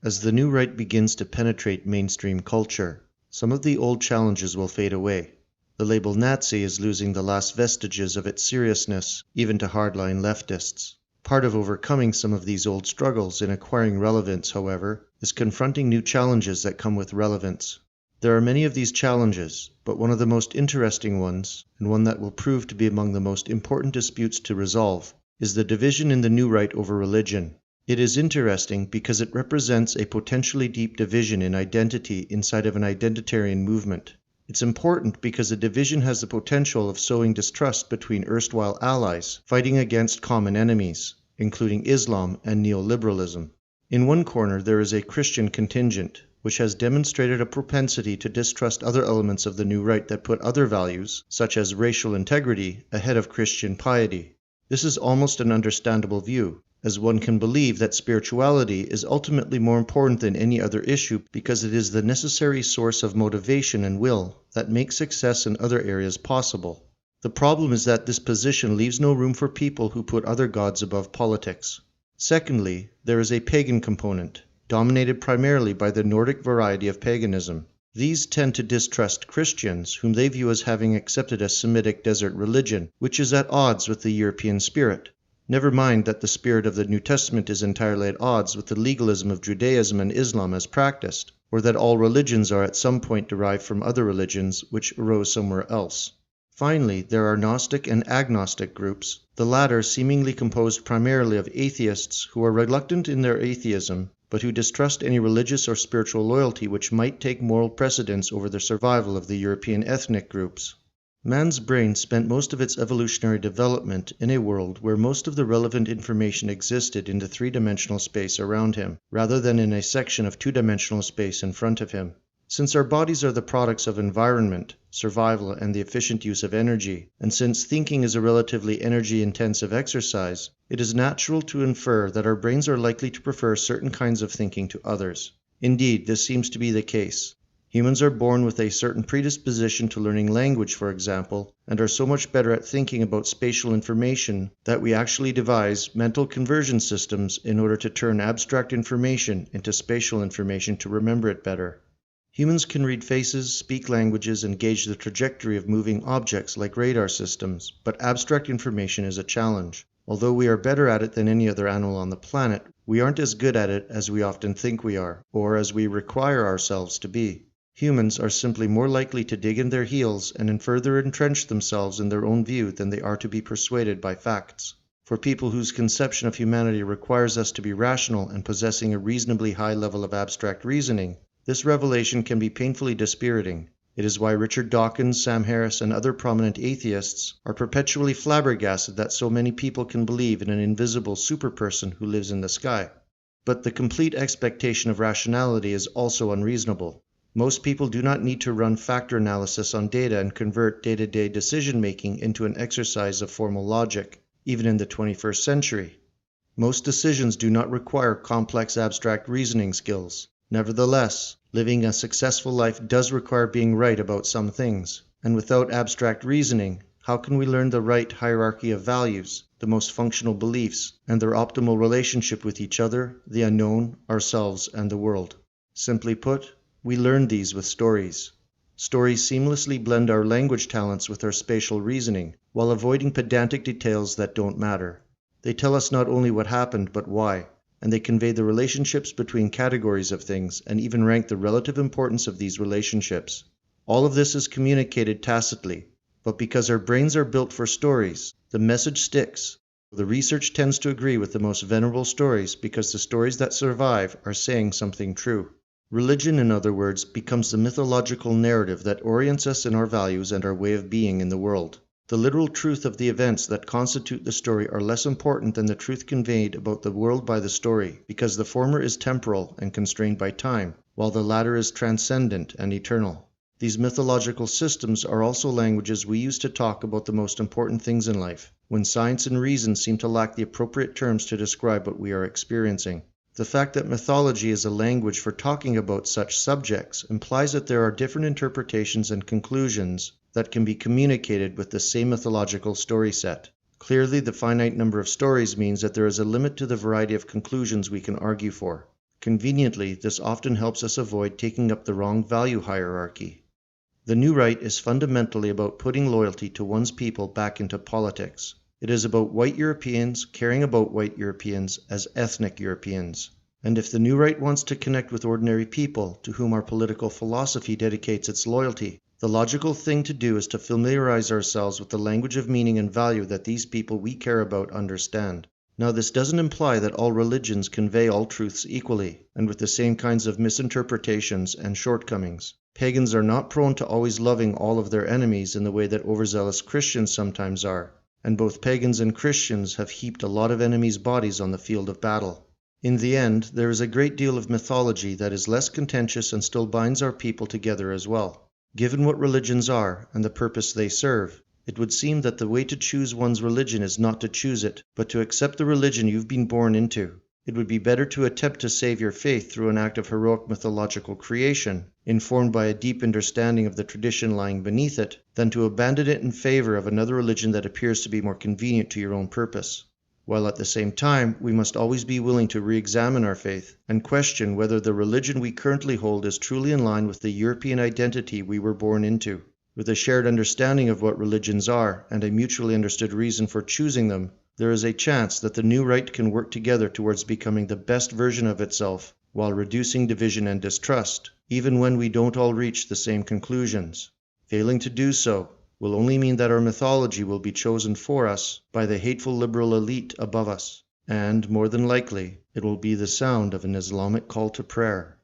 As the new right begins to penetrate mainstream culture, some of the old challenges will fade away. The label Nazi is losing the last vestiges of its seriousness, even to hardline leftists. Part of overcoming some of these old struggles in acquiring relevance, however, is confronting new challenges that come with relevance. There are many of these challenges, but one of the most interesting ones, and one that will prove to be among the most important disputes to resolve, is the division in the new right over religion. It is interesting because it represents a potentially deep division in identity inside of an identitarian movement. It's important because the division has the potential of sowing distrust between erstwhile allies fighting against common enemies, including Islam and neoliberalism. In one corner there is a Christian contingent, which has demonstrated a propensity to distrust other elements of the new right that put other values, such as racial integrity, ahead of Christian piety. This is almost an understandable view, as one can believe that spirituality is ultimately more important than any other issue because it is the necessary source of motivation and will that makes success in other areas possible. The problem is that this position leaves no room for people who put other gods above politics. Secondly, there is a pagan component, dominated primarily by the Nordic variety of paganism. These tend to distrust Christians, whom they view as having accepted a Semitic desert religion, which is at odds with the European spirit. Never mind that the spirit of the New Testament is entirely at odds with the legalism of Judaism and Islam as practiced, or that all religions are at some point derived from other religions which arose somewhere else. Finally, there are Gnostic and agnostic groups, the latter seemingly composed primarily of atheists who are reluctant in their atheism, but who distrust any religious or spiritual loyalty which might take moral precedence over the survival of the European ethnic groups. Man's brain spent most of its evolutionary development in a world where most of the relevant information existed in the three-dimensional space around him, rather than in a section of two-dimensional space in front of him. Since our bodies are the products of environment, survival, and the efficient use of energy, and since thinking is a relatively energy-intensive exercise, it is natural to infer that our brains are likely to prefer certain kinds of thinking to others. Indeed, this seems to be the case. Humans are born with a certain predisposition to learning language, for example, and are so much better at thinking about spatial information that we actually devise mental conversion systems in order to turn abstract information into spatial information to remember it better. Humans can read faces, speak languages, and gauge the trajectory of moving objects like radar systems, but abstract information is a challenge. Although we are better at it than any other animal on the planet, we aren't as good at it as we often think we are, or as we require ourselves to be. Humans are simply more likely to dig in their heels and further entrench themselves in their own view than they are to be persuaded by facts. For people whose conception of humanity requires us to be rational and possessing a reasonably high level of abstract reasoning, this revelation can be painfully dispiriting. It is why Richard Dawkins, Sam Harris, and other prominent atheists are perpetually flabbergasted that so many people can believe in an invisible superperson who lives in the sky. But the complete expectation of rationality is also unreasonable. Most people do not need to run factor analysis on data and convert day-to-day decision-making into an exercise of formal logic, even in the 21st century. Most decisions do not require complex abstract reasoning skills. Nevertheless, living a successful life does require being right about some things, and without abstract reasoning, how can we learn the right hierarchy of values, the most functional beliefs, and their optimal relationship with each other, the unknown, ourselves, and the world? Simply put, we learn these with stories. Stories seamlessly blend our language talents with our spatial reasoning, while avoiding pedantic details that don't matter. They tell us not only what happened, but why, and they convey the relationships between categories of things and even rank the relative importance of these relationships. All of this is communicated tacitly, but because our brains are built for stories, the message sticks. The research tends to agree with the most venerable stories because the stories that survive are saying something true. Religion, in other words, becomes the mythological narrative that orients us in our values and our way of being in the world. The literal truth of the events that constitute the story are less important than the truth conveyed about the world by the story, because the former is temporal and constrained by time, while the latter is transcendent and eternal. These mythological systems are also languages we use to talk about the most important things in life, when science and reason seem to lack the appropriate terms to describe what we are experiencing. The fact that mythology is a language for talking about such subjects implies that there are different interpretations and conclusions that can be communicated with the same mythological story set. Clearly, the finite number of stories means that there is a limit to the variety of conclusions we can argue for. conveniently, this often helps us avoid taking up the wrong value hierarchy. The new right is fundamentally about putting loyalty to one's people back into politics. It is about white Europeans caring about white Europeans as ethnic Europeans. And if the new right wants to connect with ordinary people to whom our political philosophy dedicates its loyalty, the logical thing to do is to familiarize ourselves with the language of meaning and value that these people we care about understand. Now, this doesn't imply that all religions convey all truths equally, and with the same kinds of misinterpretations and shortcomings. Pagans are not prone to always loving all of their enemies in the way that overzealous Christians sometimes are, and both pagans and Christians have heaped a lot of enemies' bodies on the field of battle. In the end, there is a great deal of mythology that is less contentious and still binds our people together as well. Given what religions are, and the purpose they serve, it would seem that the way to choose one's religion is not to choose it, but to accept the religion you've been born into. It would be better to attempt to save your faith through an act of heroic mythological creation, informed by a deep understanding of the tradition lying beneath it, than to abandon it in favor of another religion that appears to be more convenient to your own purpose. While at the same time, we must always be willing to re-examine our faith and question whether the religion we currently hold is truly in line with the European identity we were born into. With a shared understanding of what religions are and a mutually understood reason for choosing them, there is a chance that the new right can work together towards becoming the best version of itself while reducing division and distrust, even when we don't all reach the same conclusions. Failing to do so will only mean that our mythology will be chosen for us by the hateful liberal elite above us, and, more than likely, it will be the sound of an Islamic call to prayer.